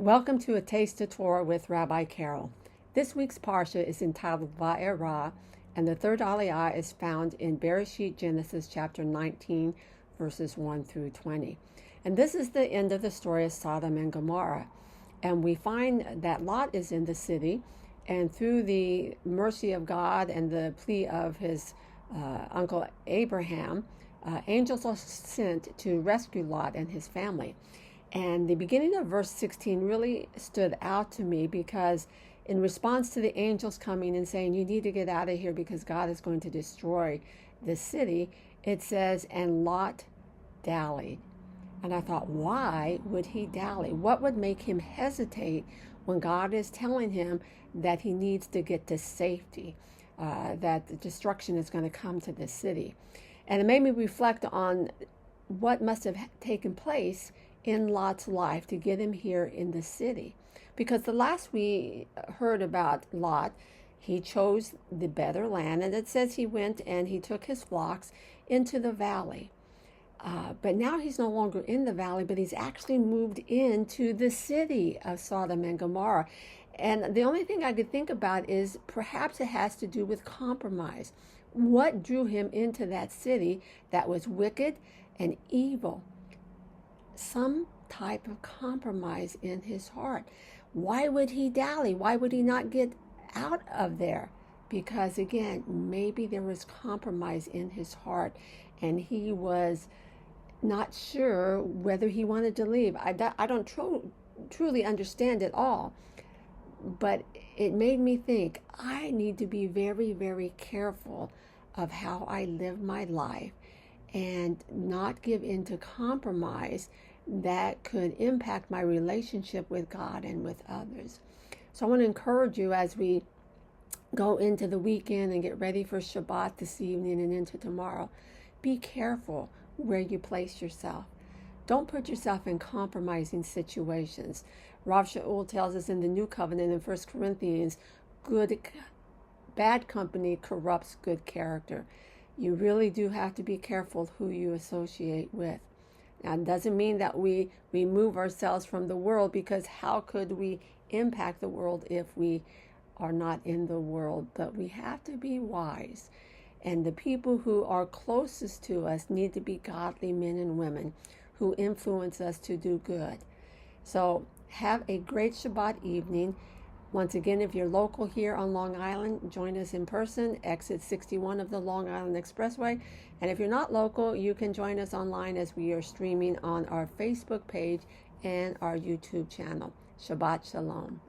Welcome to A Taste of Torah with Rabbi Carol. This week's Parsha is entitled VaEra, and the third Aliyah is found in Bereshit Genesis chapter 19, verses 1 through 20. And this is the end of the story of Sodom and Gomorrah. And we find that Lot is in the city, and through the mercy of God and the plea of his uncle Abraham, angels are sent to rescue Lot and his family. And the beginning of verse 16 really stood out to me because in response to the angels coming and saying, you need to get out of here because God is going to destroy the city, it says, and Lot dallied. And I thought, why would he dally? What would make him hesitate when God is telling him that he needs to get to safety, that the destruction is going to come to the city? And it made me reflect on what must have taken place in Lot's life to get him here in the city. Because the last we heard about Lot, he chose the better land, and it says he went and he took his flocks into the valley. But now he's no longer in the valley, but he's actually moved into the city of Sodom and Gomorrah. And the only thing I could think about is perhaps it has to do with compromise. What drew him into that city that was wicked and evil? Some type of compromise in his heart. Why would he dally? Why would he not get out of there? Because again, maybe there was compromise in his heart and he was not sure whether he wanted to leave. I don't truly understand it all, but it made me think I need to be very, very careful of how I live my life and not give in to compromise that could impact my relationship with God and with others. So I want to encourage you as we go into the weekend and get ready for Shabbat this evening and into tomorrow, be careful where you place yourself. Don't put yourself in compromising situations. Rav Shaul tells us in the New Covenant in 1 Corinthians, bad company corrupts good character. You really do have to be careful who you associate with. Now, it doesn't mean that we remove ourselves from the world, because how could we impact the world if we are not in the world? But we have to be wise. And the people who are closest to us need to be godly men and women who influence us to do good. So have a great Shabbat evening. Once again, if you're local here on Long Island, join us in person, exit 61 of the Long Island Expressway. And if you're not local, you can join us online as we are streaming on our Facebook page and our YouTube channel. Shabbat Shalom.